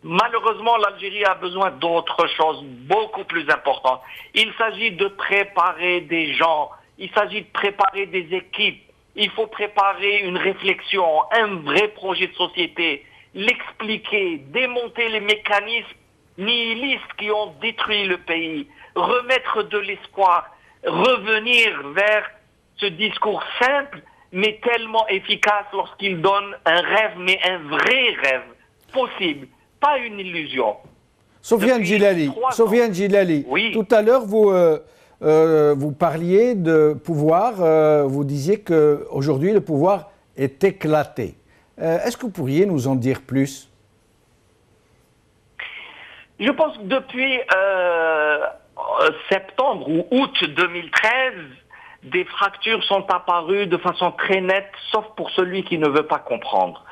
E: Malheureusement, l'Algérie a besoin d'autre chose beaucoup plus importante. Il s'agit de préparer des gens, il s'agit de préparer des équipes, il faut préparer une réflexion, un vrai projet de société, l'expliquer, démonter les mécanismes nihilistes qui ont détruit le pays, remettre de l'espoir, revenir vers ce discours simple, mais tellement efficace lorsqu'il donne un rêve, mais un vrai rêve possible, pas une illusion.
A: Sofiane Djilali,
E: oui.
A: Tout à l'heure, vous parliez de pouvoir, vous disiez qu'aujourd'hui, le pouvoir est éclaté. Est-ce que vous pourriez nous en dire plus?
E: Je pense que depuis septembre ou août 2013, des fractures sont apparues de façon très nette, sauf pour celui qui ne veut pas comprendre.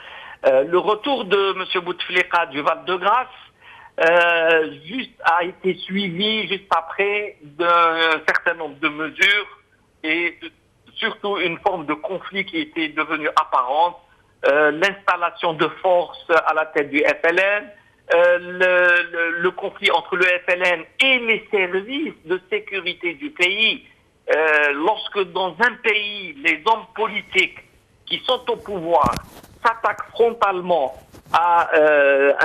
E: Le retour de M. Bouteflika du Val-de-Grâce a été suivi juste après d'un certain nombre de mesures et surtout une forme de conflit qui était devenue apparente. L'installation de forces à la tête du FLN, le conflit entre le FLN et les services de sécurité du pays. Lorsque dans un pays, les hommes politiques qui sont au pouvoir s'attaquent frontalement à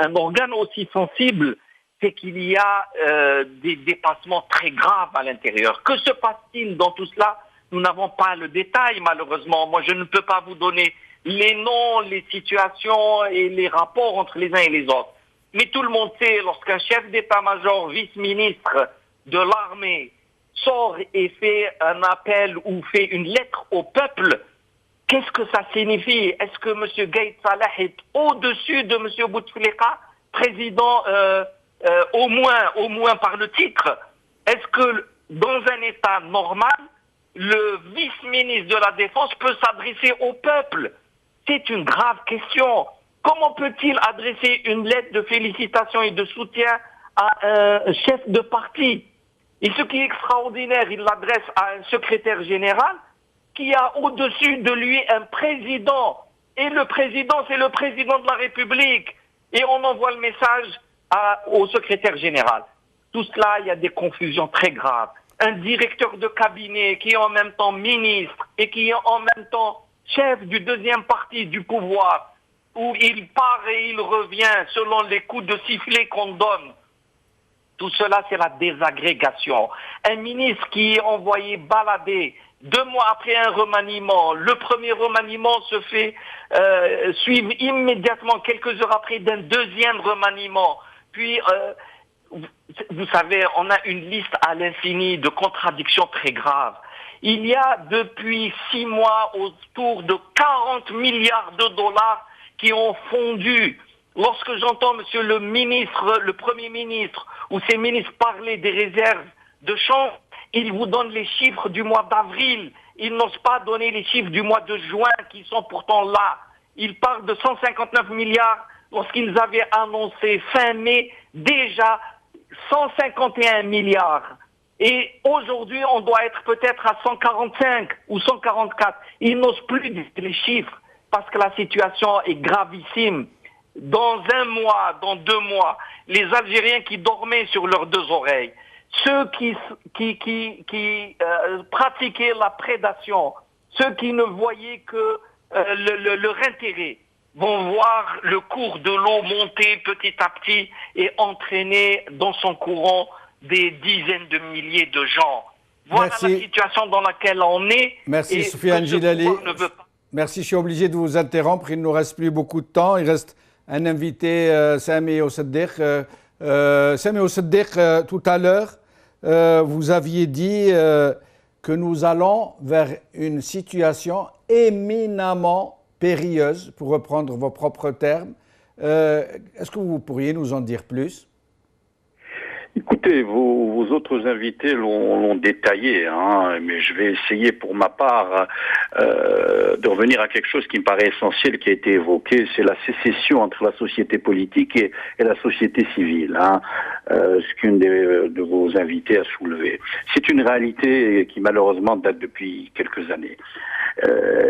E: un organe aussi sensible, c'est qu'il y a des dépassements très graves à l'intérieur. Que se passe-t-il dans tout cela? Nous n'avons pas le détail, malheureusement. Moi, je ne peux pas vous donner les noms, les situations et les rapports entre les uns et les autres. Mais tout le monde sait, lorsqu'un chef d'état-major, vice-ministre de l'armée, sort et fait un appel ou fait une lettre au peuple, qu'est-ce que ça signifie? Est-ce que M. Gaïd Salah est au-dessus de M. Bouteflika, président au moins par le titre? Est-ce que dans un État normal, le vice-ministre de la Défense peut s'adresser au peuple? C'est une grave question. Comment peut-il adresser une lettre de félicitations et de soutien à un chef de parti? Et ce qui est extraordinaire, il l'adresse à un secrétaire général qui a au-dessus de lui un président. Et le président, c'est le président de la République. Et on envoie le message au secrétaire général. Tout cela, il y a des confusions très graves. Un directeur de cabinet qui est en même temps ministre et qui est en même temps chef du deuxième parti du pouvoir, où il part et il revient selon les coups de sifflet qu'on donne. Tout cela, c'est la désagrégation. Un ministre qui est envoyé balader 2 mois après un remaniement. Le premier remaniement se fait suivre immédiatement, quelques heures après, d'un deuxième remaniement. Puis, vous savez, on a une liste à l'infini de contradictions très graves. Il y a depuis 6 mois autour de 40 milliards de dollars qui ont fondu. Lorsque j'entends monsieur le ministre, le premier ministre, ou ses ministres parler des réserves de change, ils vous donnent les chiffres du mois d'avril. Ils n'osent pas donner les chiffres du mois de juin qui sont pourtant là. Ils parlent de 159 milliards lorsqu'ils avaient annoncé fin mai déjà 151 milliards. Et aujourd'hui, on doit être peut-être à 145 ou 144. Ils n'osent plus dire les chiffres. parce que la situation est gravissime. Dans 1 mois, dans 2 mois, les Algériens qui dormaient sur leurs 2 oreilles, ceux qui pratiquaient la prédation, ceux qui ne voyaient que leur intérêt, vont voir le cours de l'eau monter petit à petit et entraîner dans son courant des dizaines de milliers de gens. Voilà la situation dans laquelle on est.
A: Merci Soufiane Djilali. Merci, je suis obligé de vous interrompre. Il ne nous reste plus beaucoup de temps. Il reste un invité, Sami Osaddiq. Sami Osaddiq, tout à l'heure, vous aviez dit que nous allons vers une situation éminemment périlleuse, pour reprendre vos propres termes. Est-ce que vous pourriez nous en dire plus ?
F: Écoutez, vos autres invités l'ont détaillé, hein, mais je vais essayer pour ma part de revenir à quelque chose qui me paraît essentiel, qui a été évoqué, c'est la sécession entre la société politique et la société civile, hein, ce qu'une de vos invités a soulevé. C'est une réalité qui malheureusement date depuis quelques années.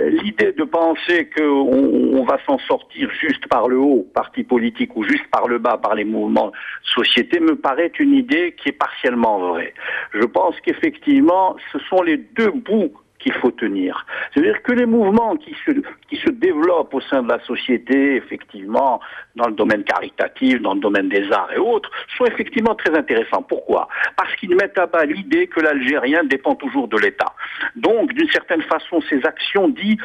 F: L'idée de penser qu'on va s'en sortir juste par le haut, parti politique, ou juste par le bas, par les mouvements société, me paraît une idée qui est partiellement vraie. Je pense qu'effectivement, ce sont les 2 bouts qu'il faut tenir. C'est-à-dire que les mouvements qui se développent au sein de la société, effectivement, dans le domaine caritatif, dans le domaine des arts et autres, sont effectivement très intéressants. Pourquoi ? Parce qu'ils mettent à bas l'idée que l'Algérien dépend toujours de l'État. Donc, d'une certaine façon, ces actions disent,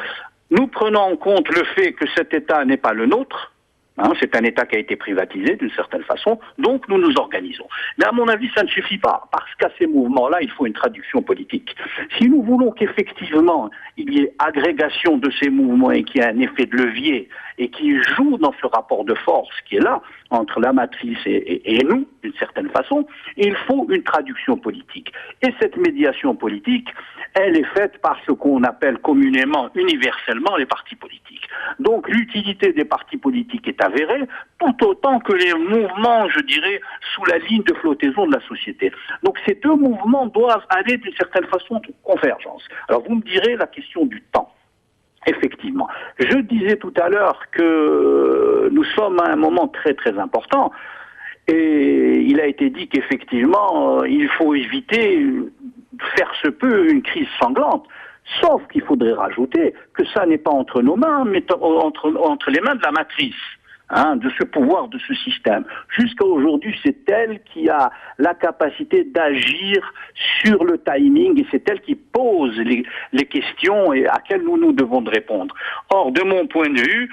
F: nous prenons en compte le fait que cet État n'est pas le nôtre, hein, c'est un État qui a été privatisé d'une certaine façon, donc nous nous organisons. Mais à mon avis, ça ne suffit pas, parce qu'à ces mouvements-là, il faut une traduction politique. Si nous voulons qu'effectivement, il y ait agrégation de ces mouvements et qu'il y ait un effet de levier, et qui joue dans ce rapport de force qui est là, entre la matrice et nous, d'une certaine façon, il faut une traduction politique. Et cette médiation politique, elle est faite par ce qu'on appelle communément, universellement, les partis politiques. Donc l'utilité des partis politiques est avérée, tout autant que les mouvements, je dirais, sous la ligne de flottaison de la société. Donc ces 2 mouvements doivent aller d'une certaine façon de convergence. Alors vous me direz la question du temps. Effectivement. Je disais tout à l'heure que nous sommes à un moment très très important et il a été dit qu'effectivement il faut éviter faire se peut une crise sanglante. Sauf qu'il faudrait rajouter que ça n'est pas entre nos mains, mais entre les mains de la matrice. Hein, de ce pouvoir, de ce système. Jusqu'à aujourd'hui, c'est elle qui a la capacité d'agir sur le timing et c'est elle qui pose les questions et à quelles nous devons de répondre. Or, de mon point de vue,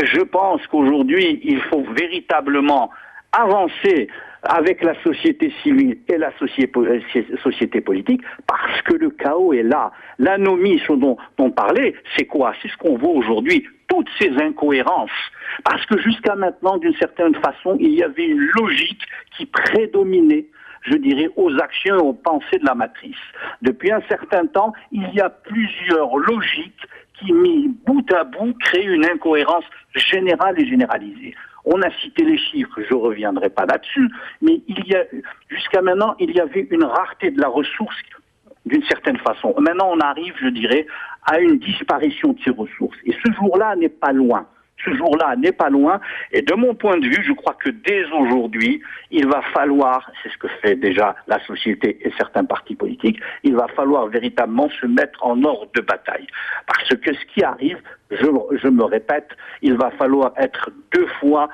F: je pense qu'aujourd'hui, il faut véritablement avancer avec la société civile et la société politique, parce que le chaos est là. L'anomie dont on parlait, c'est quoi? C'est ce qu'on voit aujourd'hui, toutes ces incohérences. Parce que jusqu'à maintenant, d'une certaine façon, il y avait une logique qui prédominait, je dirais, aux actions et aux pensées de la matrice. Depuis un certain temps, il y a plusieurs logiques qui, mis bout à bout, créent une incohérence générale et généralisée. On a cité les chiffres, je ne reviendrai pas là-dessus, mais jusqu'à maintenant, il y avait une rareté de la ressource d'une certaine façon. Maintenant, on arrive, je dirais, à une disparition de ces ressources. Et ce jour-là n'est pas loin. Ce jour-là n'est pas loin. Et de mon point de vue, je crois que dès aujourd'hui, il va falloir, c'est ce que fait déjà la société et certains partis politiques, il va falloir véritablement se mettre en ordre de bataille. Parce que ce qui arrive, je me répète, il va falloir être deux fois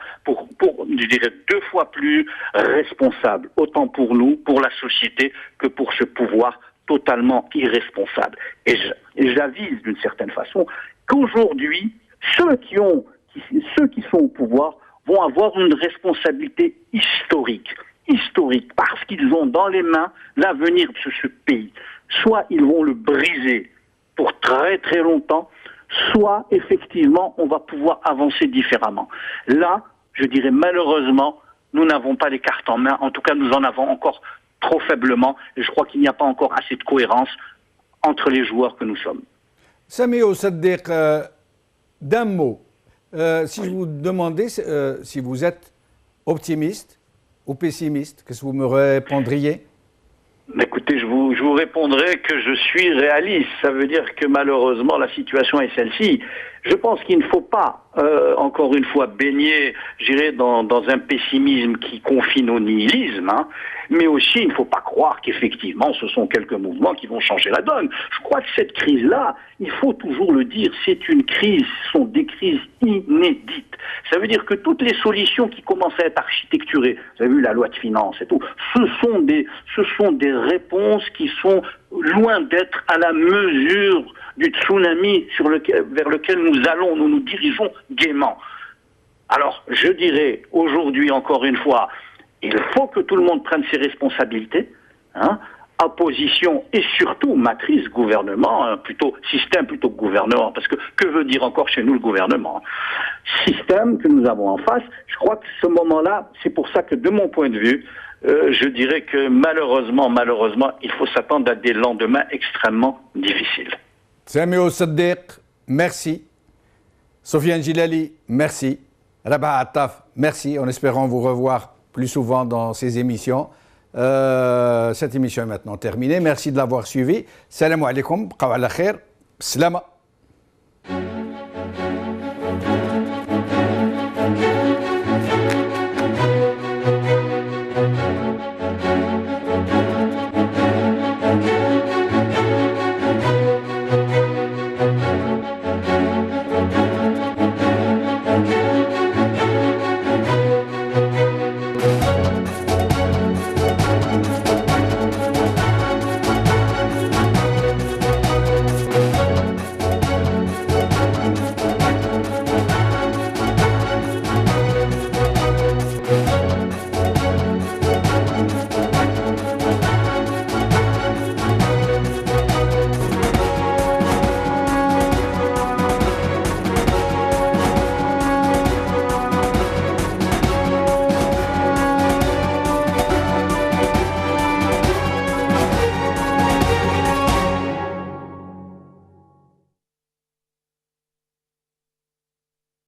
F: plus responsable, autant pour nous, pour la société, que pour ce pouvoir totalement irresponsable. Et j'avise d'une certaine façon qu'aujourd'hui, ceux qui sont au pouvoir vont avoir une responsabilité historique, parce qu'ils ont dans les mains l'avenir de ce pays. Soit ils vont le briser pour très très longtemps, soit effectivement on va pouvoir avancer différemment. Là, je dirais malheureusement, nous n'avons pas les cartes en main, en tout cas nous en avons encore trop faiblement, et je crois qu'il n'y a pas encore assez de cohérence entre les joueurs que nous sommes.
A: Sami Osaddiq, d'un mot, si je vous demandais si vous êtes optimiste ou pessimiste, qu'est-ce que vous me répondriez?
F: Écoutez, je vous répondrai que je suis réaliste. Ça veut dire que malheureusement la situation est celle-ci. Je pense qu'il ne faut pas, encore une fois, baigner, je dirais, dans un pessimisme qui confine au nihilisme, hein, mais aussi il ne faut pas croire qu'effectivement ce sont quelques mouvements qui vont changer la donne. Je crois que cette crise-là, il faut toujours le dire, c'est une crise, ce sont des crises inédites. Ça veut dire que toutes les solutions qui commencent à être architecturées, vous avez vu la loi de finances et tout, ce sont des réponses qui sont loin d'être à la mesure du tsunami vers lequel nous nous dirigeons gaiement. Alors, je dirais aujourd'hui, encore une fois, il faut que tout le monde prenne ses responsabilités, hein, opposition et surtout matrice gouvernement, hein, plutôt système plutôt que gouvernement, parce que veut dire encore chez nous le gouvernement? Système que nous avons en face, je crois que ce moment-là, c'est pour ça que de mon point de vue, je dirais que malheureusement, il faut s'attendre à des lendemains extrêmement difficiles.
A: Sami Osaddiq, merci. Sofiane Gilali, merci. Rabah Attaf, merci. En espérant vous revoir plus souvent dans ces émissions. Cette émission est maintenant terminée. Merci de l'avoir suivie. Salam alaikum. Qawa ala khair. Slama.